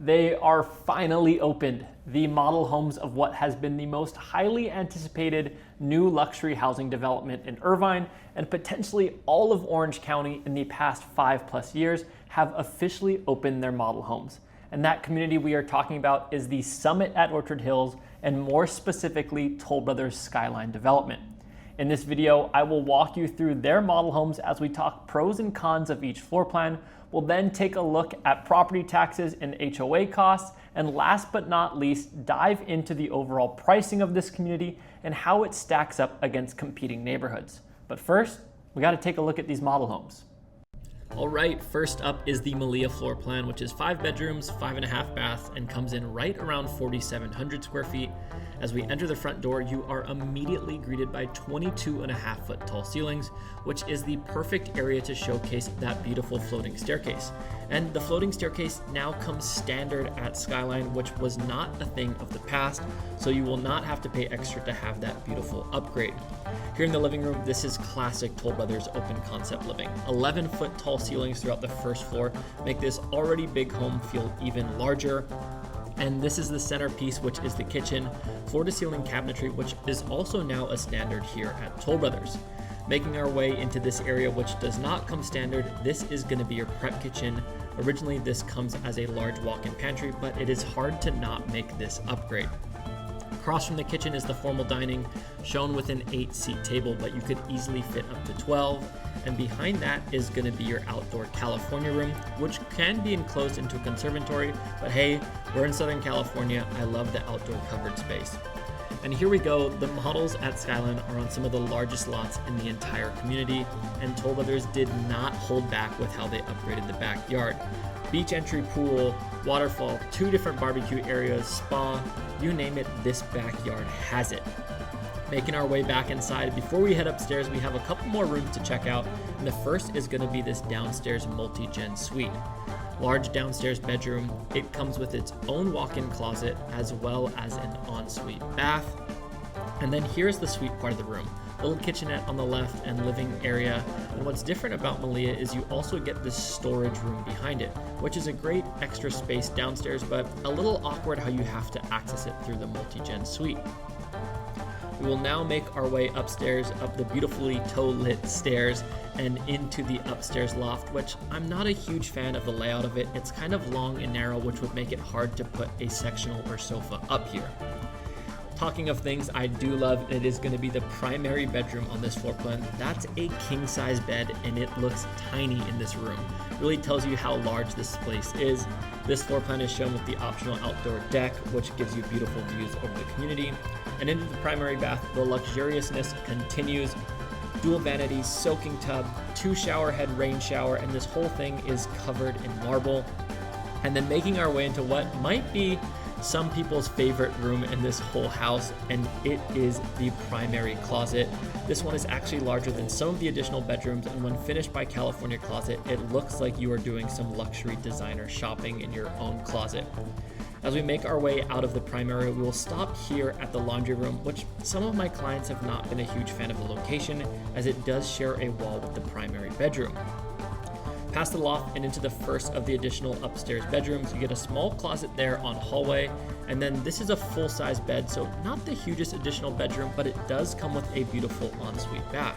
They are finally opened, the model homes of what has been the most highly anticipated new luxury housing development in Irvine, and potentially all of Orange County in the past 5+ years have officially opened their model homes. And that community we are talking about is the Summit at Orchard Hills, and more specifically, Toll Brothers Skyline development. In this video, I will walk you through their model homes as we talk pros and cons of each floor plan. We'll then take a look at property taxes and HOA costs, and last but not least, dive into the overall pricing of this community and how it stacks up against competing neighborhoods. But first, we got to take a look at these model homes. All right, first up is the Melia Floor-Plan, which is 5 bedrooms, 5.5 baths, and comes in right around 4,700 square feet. As we enter the front door, you are immediately greeted by 22.5-foot tall ceilings, which is the perfect area to showcase that beautiful floating staircase. And the floating staircase now comes standard at Skyline, which was not a thing of the past, so you will not have to pay extra to have that beautiful upgrade. Here in the living room, this is classic Toll Brothers open concept living. 11-foot tall ceilings throughout the first floor make this already big home feel even larger. And this is the centerpiece, which is the kitchen, floor-to-ceiling cabinetry, which is also now a standard here at Toll Brothers. Making our way into this area, which does not come standard, this is going to be your prep kitchen. Originally, this comes as a large walk-in pantry, but it is hard to not make this upgrade. Across from the kitchen is the formal dining, shown with an 8-seat table, but you could easily fit up to 12. And behind that is going to be your outdoor California room, which can be enclosed into a conservatory, but hey, we're in Southern California. I love the outdoor covered space. And here we go. The models at Skyline are on some of the largest lots in the entire community, and Toll Brothers did not hold back with how they upgraded the backyard. Beach entry pool, waterfall, 2 different barbecue areas, spa, you name it, this backyard has it. Making our way back inside, before we head upstairs, we have a couple more rooms to check out, and the first is going to be this downstairs multi-gen suite. Large downstairs bedroom, it comes with its own walk-in closet as well as an ensuite bath. And then here's the suite part of the room. Little kitchenette on the left and living area. And what's different about Melia is you also get this storage room behind it, which is a great extra space downstairs, but a little awkward how you have to access it through the multi-gen suite. We will now make our way upstairs, up the beautifully tow-lit stairs, and into the upstairs loft, which I'm not a huge fan of the layout of it. It's kind of long and narrow, which would make it hard to put a sectional or sofa up here. Talking of things I do love, it is going to be the primary bedroom on this floor plan. That's a king-size bed, and it looks tiny in this room. Really tells you how large this place is. This floor plan is shown with the optional outdoor deck, which gives you beautiful views over the community. And into the primary bath, the luxuriousness continues. Dual vanities, soaking tub, 2 shower head rain shower, and this whole thing is covered in marble. And then making our way into what might be some people's favorite room in this whole house, and it is the primary closet. This one is actually larger than some of the additional bedrooms, and when finished by California Closet, it looks like you are doing some luxury designer shopping in your own closet. As we make our way out of the primary, we will stop here at the laundry room, which some of my clients have not been a huge fan of the location, as it does share a wall with the primary bedroom. Past the loft and into the first of the additional upstairs bedrooms, you get a small closet there on hallway, and then this is a full-size bed, so not the hugest additional bedroom, but it does come with a beautiful ensuite bath.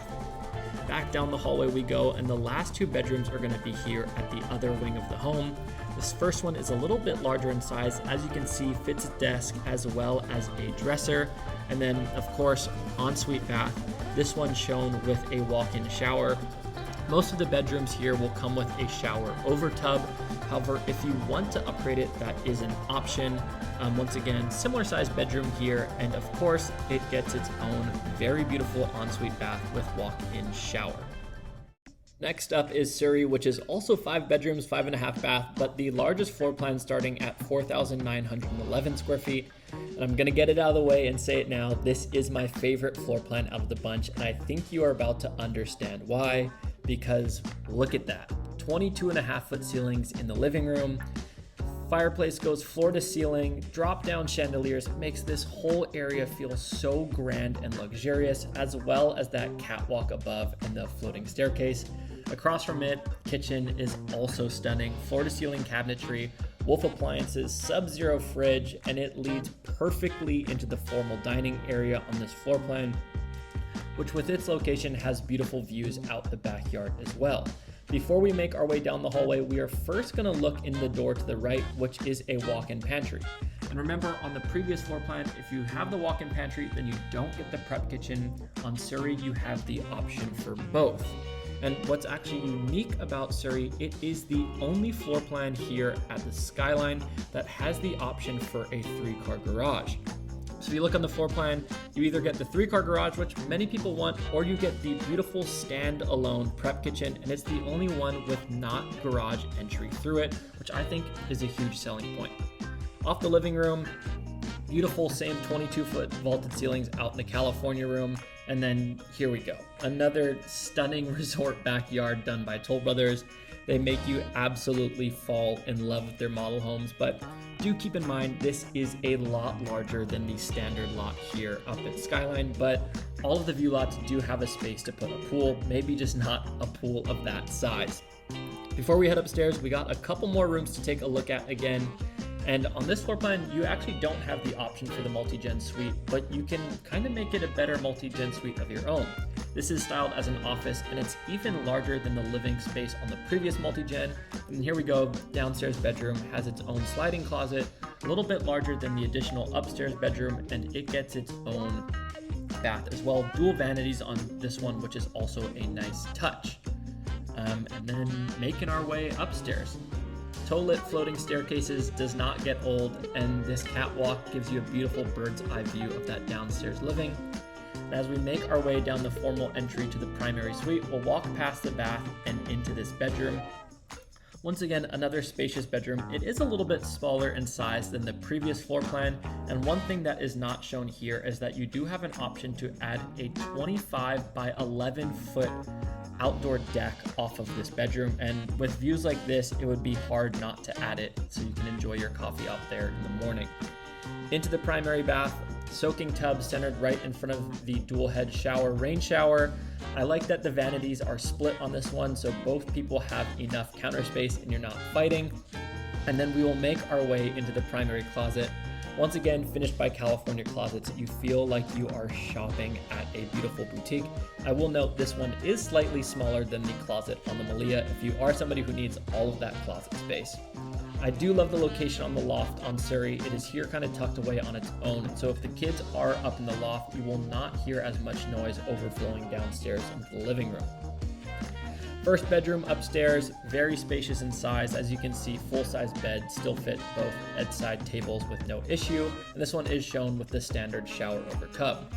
Back down the hallway we go, and the last 2 bedrooms are going to be here at the other wing of the home. This first one is a little bit larger in size. As you can see, fits a desk as well as a dresser, and then of course ensuite bath. This one shown with a walk-in shower. Most of the bedrooms here will come with a shower over tub. However, if you want to upgrade it, that is an option. Once again, similar size bedroom here, and of course, it gets its own very beautiful ensuite bath with walk-in shower. Next up is Suri, which is also 5 bedrooms, 5.5 bath, but the largest floor plan starting at 4,911 square feet. And I'm gonna get it out of the way and say it now. This is my favorite floor plan out of the bunch, and I think you are about to understand why, because look at that. 22.5-foot ceilings in the living room. Fireplace goes floor to ceiling, drop down chandeliers, makes this whole area feel so grand and luxurious, as well as that catwalk above and the floating staircase. Across from it, kitchen is also stunning. Floor to ceiling cabinetry, Wolf appliances, sub-zero fridge, and it leads perfectly into the formal dining area on this floor plan, which with its location has beautiful views out the backyard as well. Before we make our way down the hallway, we are first going to look in the door to the right, which is a walk-in pantry. And remember, on the previous floor plan, if you have the walk-in pantry, then you don't get the prep kitchen. On Suri, you have the option for both. And what's actually unique about Suri, it is the only floor plan here at the Skyline that has the option for a 3-car garage. So if you look on the floor plan, you either get the 3-car garage, which many people want, or you get the beautiful stand-alone prep kitchen, and it's the only one with not garage entry through it, which I think is a huge selling point. Off the living room, beautiful same 22-foot vaulted ceilings out in the California room, and then here we go. Another stunning resort backyard done by Toll Brothers. They make you absolutely fall in love with their model homes, but do keep in mind this is a lot larger than the standard lot here up at Skyline, but all of the view lots do have a space to put a pool, maybe just not a pool of that size. Before we head upstairs, we got a couple more rooms to take a look at again. And on this floor plan, you actually don't have the option for the multi-gen suite, but you can kind of make it a better multi-gen suite of your own. This is styled as an office, and it's even larger than the living space on the previous multi-gen. And here we go, downstairs bedroom has its own sliding closet, a little bit larger than the additional upstairs bedroom, and it gets its own bath as well. Dual vanities on this one, which is also a nice touch. And then making our way upstairs. Toe-lit floating staircases does not get old, and this catwalk gives you a beautiful bird's eye view of that downstairs living. And as we make our way down the formal entry to the primary suite, we'll walk past the bath and into this bedroom. Once again, another spacious bedroom. It is a little bit smaller in size than the previous floor plan, and one thing that is not shown here is that you do have an option to add a 25 by 11 foot outdoor deck off of this bedroom, and with views like this, it would be hard not to add it so you can enjoy your coffee out there in the morning. Into the primary bath, soaking tub centered right in front of the dual head shower, rain shower. I like that the vanities are split on this one, so both people have enough counter space and you're not fighting. And then we will make our way into the primary closet. Once again, finished by California Closets, you feel like you are shopping at a beautiful boutique. I will note this one is slightly smaller than the closet on the Melia if you are somebody who needs all of that closet space. I do love the location on the loft on Suri. It is here kind of tucked away on its own, so if the kids are up in the loft, you will not hear as much noise overflowing downstairs into the living room. First bedroom upstairs, very spacious in size. As you can see, full-size bed still fit both bedside tables with no issue, and this one is shown with the standard shower over tub.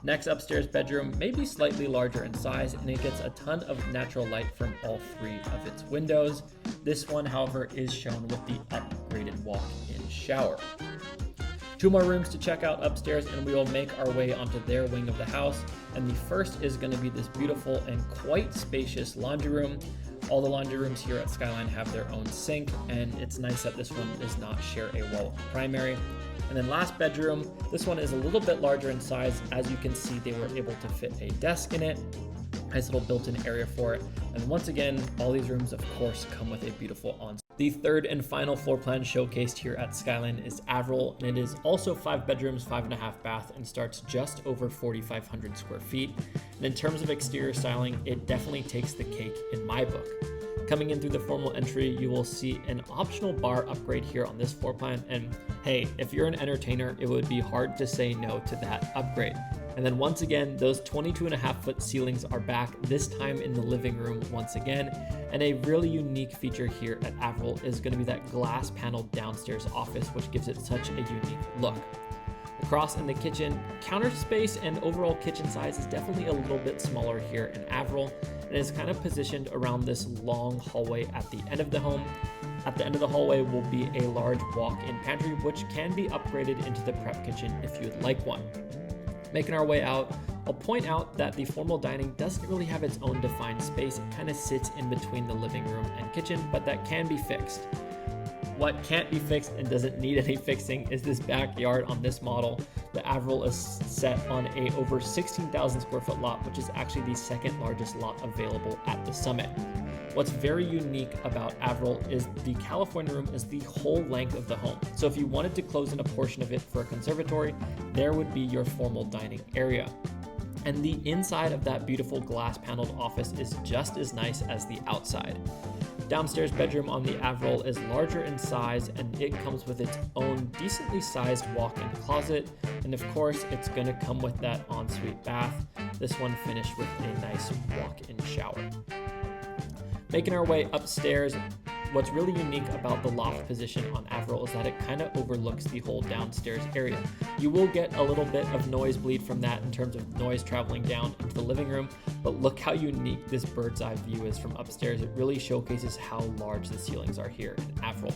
Next upstairs bedroom may be slightly larger in size, and it gets a ton of natural light from all 3 of its windows. This one, however, is shown with the upgraded walk-in shower. 2 more rooms to check out upstairs, and we will make our way onto their wing of the house. And the first is going to be this beautiful and quite spacious laundry room. All the laundry rooms here at Skyline have their own sink, and it's nice that this one does not share a wall with the primary. And then last bedroom, this one is a little bit larger in size. As you can see, they were able to fit a desk in it. Nice little built-in area for it. And once again, all these rooms, of course, come with a beautiful ensuite. The third and final floor plan showcased here at Skyline is Avril, and it is also 5 bedrooms, 5.5 bath, and starts just over 4,500 square feet. And in terms of exterior styling, it definitely takes the cake in my book. Coming in through the formal entry, you will see an optional bar upgrade here on this floor plan, and hey, if you're an entertainer, it would be hard to say no to that upgrade. And then once again, those 22.5 foot ceilings are back, this time in the living room once again. And a really unique feature here at Avril is going to be that glass paneled downstairs office, which gives it such a unique look. Across in the kitchen, counter space and overall kitchen size is definitely a little bit smaller here in Avril, and is kind of positioned around this long hallway at the end of the home. At the end of the hallway will be a large walk-in pantry, which can be upgraded into the prep kitchen if you'd like one. Making our way out, I'll point out that the formal dining doesn't really have its own defined space. It kind of sits in between the living room and kitchen, but that can be fixed. What can't be fixed and doesn't need any fixing is this backyard on this model. The Avril is set on a over 16,000 square foot lot, which is actually the second largest lot available at the summit. What's very unique about Avril is the California room is the whole length of the home. So if you wanted to close in a portion of it for a conservatory, there would be your formal dining area. And the inside of that beautiful glass paneled office is just as nice as the outside. Downstairs bedroom on the Avril is larger in size, and it comes with its own decently sized walk-in closet. And of course, it's gonna come with that ensuite bath. This one finished with a nice walk-in shower. Making our way upstairs, what's really unique about the loft position on Avril is that it kind of overlooks the whole downstairs area. You will get a little bit of noise bleed from that in terms of noise traveling down into the living room, but look how unique this bird's eye view is from upstairs. It really showcases how large the ceilings are here in Avril.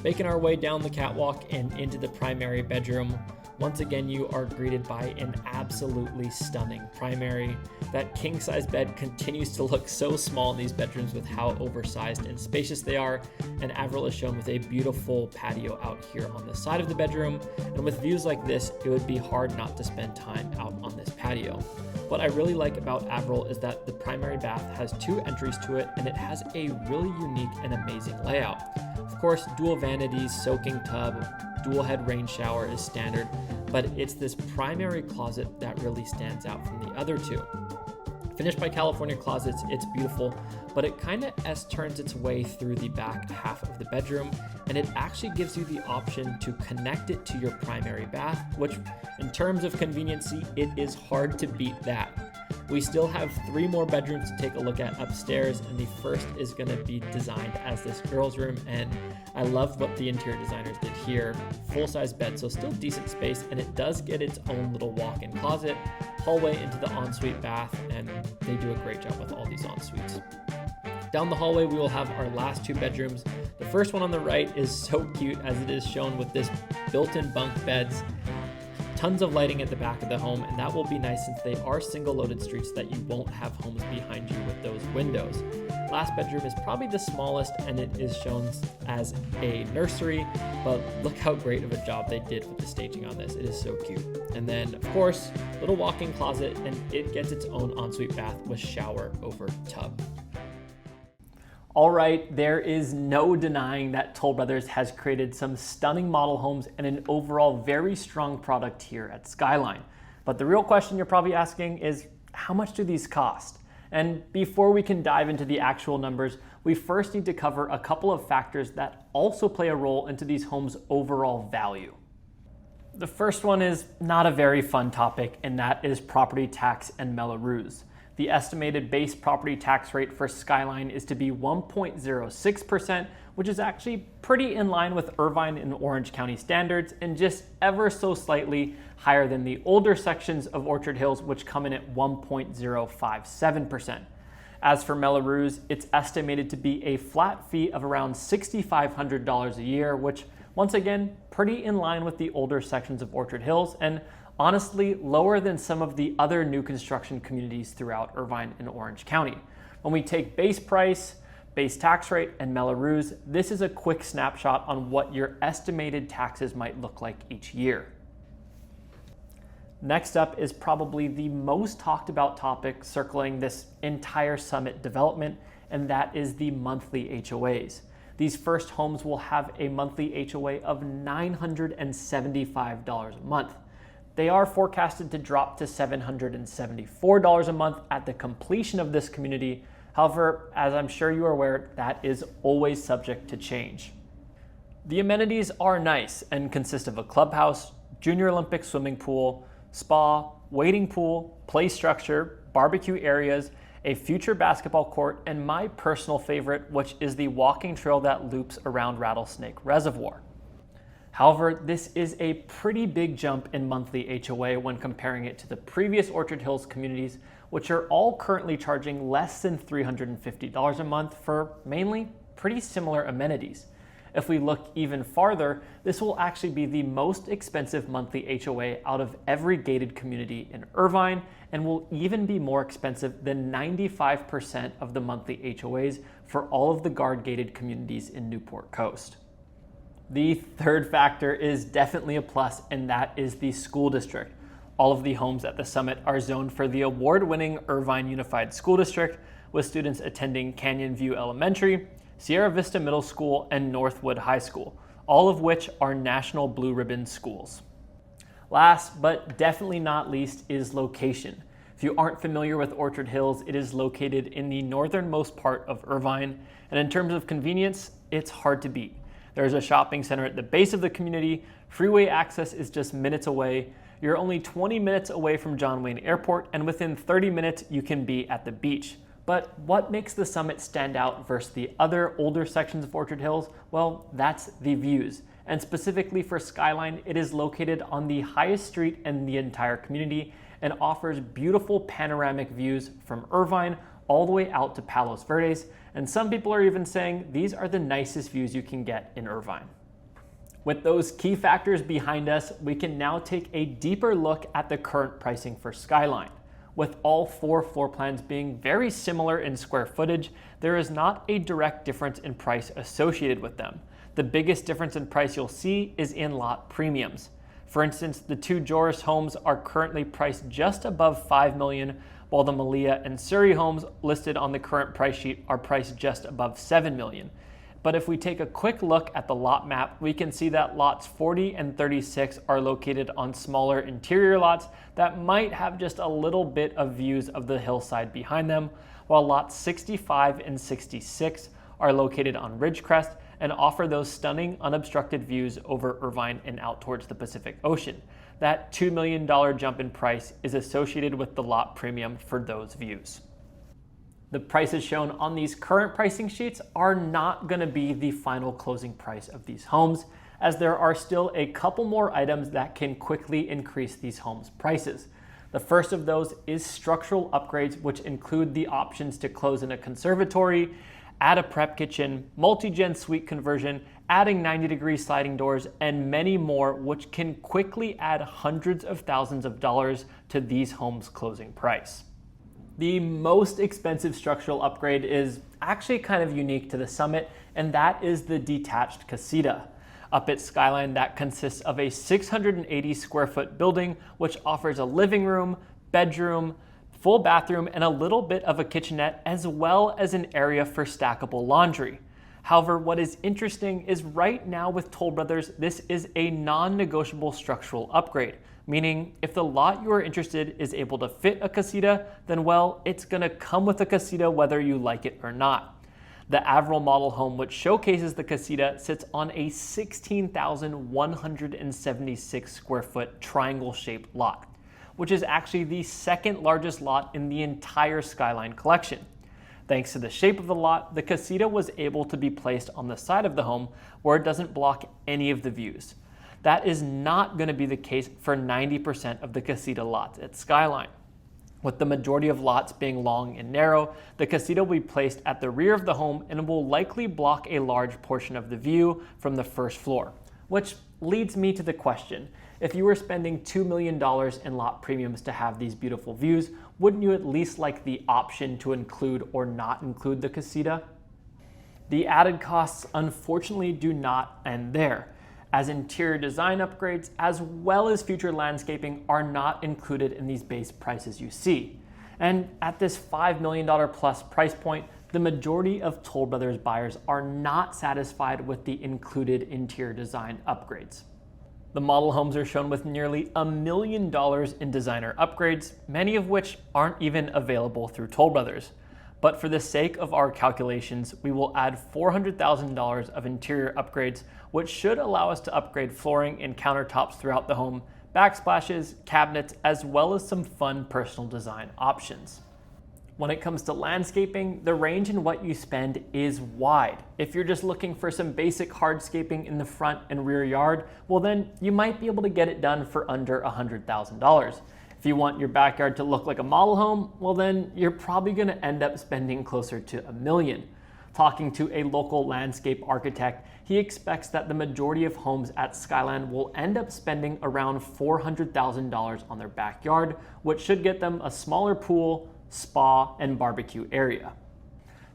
Making our way down the catwalk and into the primary bedroom, once again, you are greeted by an absolutely stunning primary. That king-size bed continues to look so small in these bedrooms with how oversized and spacious they are, and Avril is shown with a beautiful patio out here on the side of the bedroom, and with views like this, it would be hard not to spend time out on this patio. What I really like about Avril is that the primary bath has 2 entries to it, and it has a really unique and amazing layout. Of course, dual vanities, soaking tub, dual head rain shower is standard, but it's this primary closet that really stands out from the other 2. Finished by California Closets, it's beautiful, but it kind of S-turns its way through the back half of the bedroom, and it actually gives you the option to connect it to your primary bath, which in terms of conveniency, it is hard to beat that. We still have 3 more bedrooms to take a look at upstairs, and the first is going to be designed as this girls' room, and I love what the interior designers did here. Full-size bed, so still decent space, and it does get its own little walk-in closet, hallway into the ensuite bath, and they do a great job with all these ensuites. Down the hallway, we will have our last 2 bedrooms. The first one on the right is so cute as it is shown with this built-in bunk beds. Tons of lighting at the back of the home, and that will be nice since they are single loaded streets that you won't have homes behind you with those windows. Last bedroom is probably the smallest, and it is shown as a nursery, but look how great of a job they did with the staging on this. It is so cute. And then, of course, little walk-in closet, and it gets its own ensuite bath with shower over tub. All right, there is no denying that Toll Brothers has created some stunning model homes and an overall very strong product here at Skyline. But the real question you're probably asking is, how much do these cost? And before we can dive into the actual numbers, we first need to cover a couple of factors that also play a role into these homes' overall value. The first one is not a very fun topic, and that is property tax and Mello-Roos. The estimated base property tax rate for Skyline is to be 1.06%, which is actually pretty in line with Irvine and Orange County standards, and just ever so slightly higher than the older sections of Orchard Hills, which come in at 1.057%. As for Mello-Roos, it's estimated to be a flat fee of around $6,500 a year, which once again, pretty in line with the older sections of Orchard Hills, and honestly lower than some of the other new construction communities throughout Irvine and Orange County. When we take base price, base tax rate, and Mello-Roos, this is a quick snapshot on what your estimated taxes might look like each year. Next up is probably the most talked about topic circling this entire Summit development, and that is the monthly HOAs. These first homes will have a monthly HOA of $975 a month. They are forecasted to drop to $774 a month at the completion of this community. However, as I'm sure you are aware, that is always subject to change. The amenities are nice and consist of a clubhouse, junior Olympic swimming pool, spa, wading pool, play structure, barbecue areas, a future basketball court, and my personal favorite, which is the walking trail that loops around Rattlesnake Reservoir. However, this is a pretty big jump in monthly HOA when comparing it to the previous Orchard Hills communities, which are all currently charging less than $350 a month for mainly pretty similar amenities. If we look even farther, this will actually be the most expensive monthly HOA out of every gated community in Irvine, and will even be more expensive than 95% of the monthly HOAs for all of the guard-gated communities in Newport Coast. The third factor is definitely a plus, and that is the school district. All of the homes at the Summit are zoned for the award-winning Irvine Unified School District, with students attending Canyon View Elementary, Sierra Vista Middle School, and Northwood High School, all of which are National Blue Ribbon schools. Last, but definitely not least, is location. If you aren't familiar with Orchard Hills, it is located in the northernmost part of Irvine, and in terms of convenience, it's hard to beat. There's a shopping center at the base of the community, freeway access is just minutes away, you're only 20 minutes away from John Wayne Airport, and within 30 minutes you can be at the beach. But what makes the summit stand out versus the other older sections of Orchard Hills? Well, that's the views. And specifically for Skyline, it is located on the highest street in the entire community and offers beautiful panoramic views from Irvine all the way out to Palos Verdes. And some people are even saying these are the nicest views you can get in Irvine. With those key factors behind us, we can now take a deeper look at the current pricing for Skyline. With all 4 floor plans being very similar in square footage, there is not a direct difference in price associated with them. The biggest difference in price you'll see is in lot premiums. For instance, the 2 Joris homes are currently priced just above $5 million, while the Melia and Suri homes listed on the current price sheet are priced just above $7 million. But if we take a quick look at the lot map, we can see that lots 40 and 36 are located on smaller interior lots that might have just a little bit of views of the hillside behind them, while lots 65 and 66 are located on Ridgecrest and offer those stunning unobstructed views over Irvine and out towards the Pacific Ocean. That $2 million jump in price is associated with the lot premium for those views. The prices shown on these current pricing sheets are not going to be the final closing price of these homes, as there are still a couple more items that can quickly increase these homes' prices. The first of those is structural upgrades, which include the options to close in a conservatory, add a prep kitchen, multi-gen suite conversion, adding 90-degree sliding doors, and many more, which can quickly add hundreds of thousands of dollars to these homes' closing price. The most expensive structural upgrade is actually kind of unique to the summit, and that is the Detached Casita. Up at Skyline, that consists of a 680 square foot building, which offers a living room, bedroom, full bathroom, and a little bit of a kitchenette, as well as an area for stackable laundry. However, what is interesting is right now with Toll Brothers, this is a non-negotiable structural upgrade, meaning if the lot you are interested is able to fit a casita, then well, it's gonna come with a casita whether you like it or not. The Avril model home, which showcases the casita, sits on a 16,176 square foot triangle-shaped lot, which is actually the second largest lot in the entire Skyline Collection. Thanks to the shape of the lot, the casita was able to be placed on the side of the home where it doesn't block any of the views. That is not going to be the case for 90% of the casita lots at Skyline. With the majority of lots being long and narrow, the casita will be placed at the rear of the home and will likely block a large portion of the view from the first floor. Which leads me to the question, if you were spending $2 million in lot premiums to have these beautiful views, wouldn't you at least like the option to include or not include the casita? The added costs unfortunately do not end there, as interior design upgrades as well as future landscaping are not included in these base prices you see. And at this $5 million plus price point, the majority of Toll Brothers buyers are not satisfied with the included interior design upgrades. The model homes are shown with nearly $1 million in designer upgrades, many of which aren't even available through Toll Brothers. But for the sake of our calculations, we will add $400,000 of interior upgrades, which should allow us to upgrade flooring and countertops throughout the home, backsplashes, cabinets, as well as some fun personal design options. When it comes to landscaping, the range in what you spend is wide. If you're just looking for some basic hardscaping in the front and rear yard, well then you might be able to get it done for under $100,000. If you want your backyard to look like a model home, well then you're probably going to end up spending closer to $1 million. Talking to a local landscape architect, he expects that the majority of homes at Skyline will end up spending around $400,000 on their backyard, which should get them a smaller pool, spa, and barbecue area.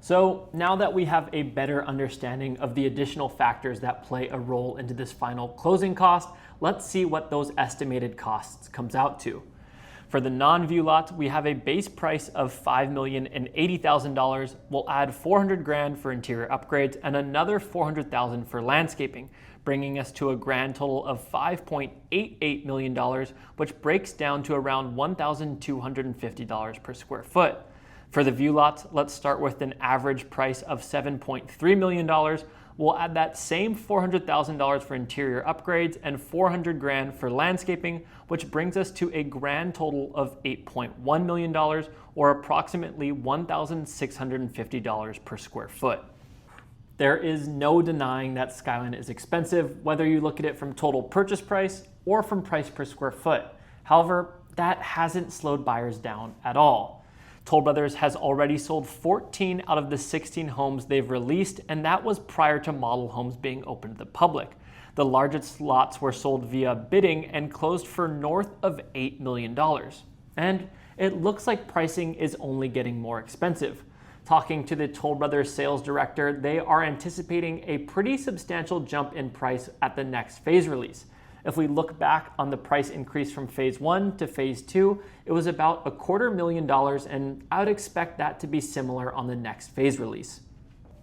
So now that we have a better understanding of the additional factors that play a role into this final closing cost, let's see what those estimated costs comes out to. For the non-view lots, we have a base price of $5,080,000. We'll add $400,000 for interior upgrades and another $400,000 for landscaping, bringing us to a grand total of $5.88 million, which breaks down to around $1,250 per square foot. For the view lots, let's start with an average price of $7.3 million. We'll add that same $400,000 for interior upgrades and $400,000 for landscaping, which brings us to a grand total of $8.1 million, or approximately $1,650 per square foot. There is no denying that Skyline is expensive, whether you look at it from total purchase price or from price per square foot. However, that hasn't slowed buyers down at all. Toll Brothers has already sold 14 out of the 16 homes they've released, and that was prior to model homes being open to the public. The largest lots were sold via bidding and closed for north of $8 million. And it looks like pricing is only getting more expensive. Talking to the Toll Brothers sales director, they are anticipating a pretty substantial jump in price at the next phase release. If we look back on the price increase from phase 1 to phase 2, it was about $250,000, and I would expect that to be similar on the next phase release.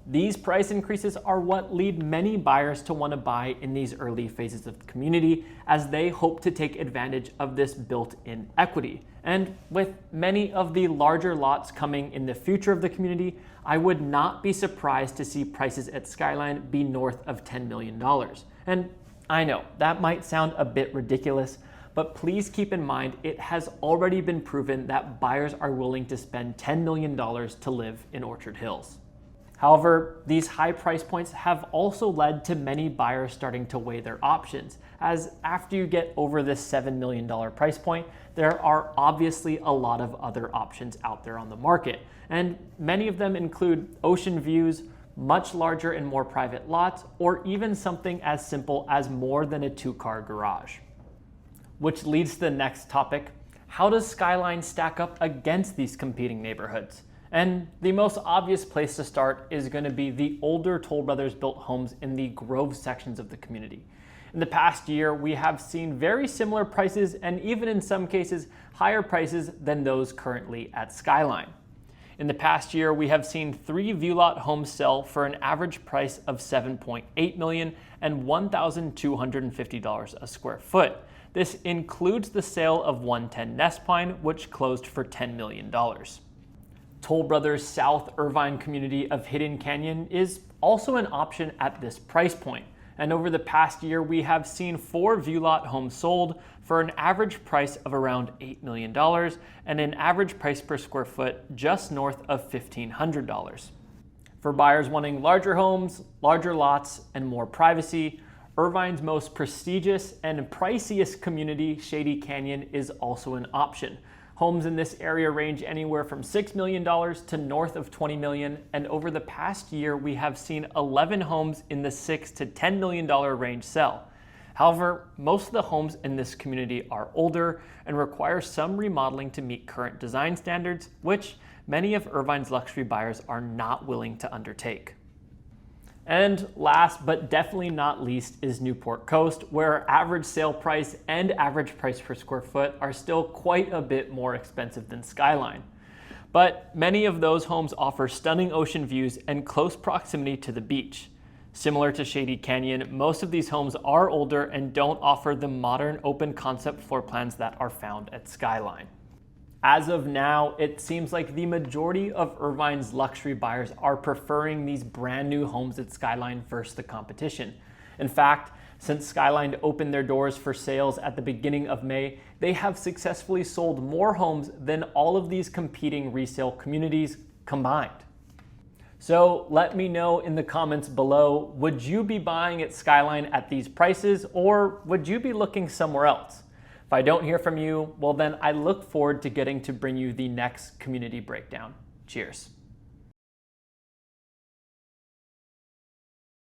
These price increases are what lead many buyers to want to buy in these early phases of the community, as they hope to take advantage of this built-in equity. And with many of the larger lots coming in the future of the community, I would not be surprised to see prices at Skyline be north of $10 million. And I know that might sound a bit ridiculous, but please keep in mind it has already been proven that buyers are willing to spend $10 million to live in Orchard Hills. However, these high price points have also led to many buyers starting to weigh their options, as after you get over this $7 million price point, there are obviously a lot of other options out there on the market, and many of them include ocean views, much larger and more private lots, or even something as simple as more than a 2-car garage. Which leads to the next topic: how does Skyline stack up against these competing neighborhoods? And the most obvious place to start is going to be the older Toll Brothers built homes in the Grove sections of the community. In the past year, we have seen very similar prices, and even in some cases, higher prices than those currently at Skyline. In the past year, we have seen 3 view lot homes sell for an average price of $7.8 million and $1,250 a square foot. This includes the sale of 110 Nest Pine, which closed for $10 million. Toll Brothers' South Irvine community of Shady Canyon is also an option at this price point. And over the past year, we have seen 4 view lot homes sold for an average price of around $8 million and an average price per square foot just north of $1,500. For buyers wanting larger homes, larger lots, and more privacy, Irvine's most prestigious and priciest community, Shady Canyon, is also an option. Homes in this area range anywhere from $6 million to north of $20 million, and over the past year, we have seen 11 homes in the $6 to $10 million range sell. However, most of the homes in this community are older and require some remodeling to meet current design standards, which many of Irvine's luxury buyers are not willing to undertake. And last but definitely not least is Newport Coast, where average sale price and average price per square foot are still quite a bit more expensive than Skyline. But many of those homes offer stunning ocean views and close proximity to the beach. Similar to Shady Canyon, most of these homes are older and don't offer the modern open concept floor plans that are found at Skyline. As of now, it seems like the majority of Irvine's luxury buyers are preferring these brand new homes at Skyline versus the competition. In fact, since Skyline opened their doors for sales at the beginning of May, they have successfully sold more homes than all of these competing resale communities combined. So let me know in the comments below, would you be buying at Skyline at these prices, or would you be looking somewhere else? If I don't hear from you, well then I look forward to getting to bring you the next community breakdown. Cheers.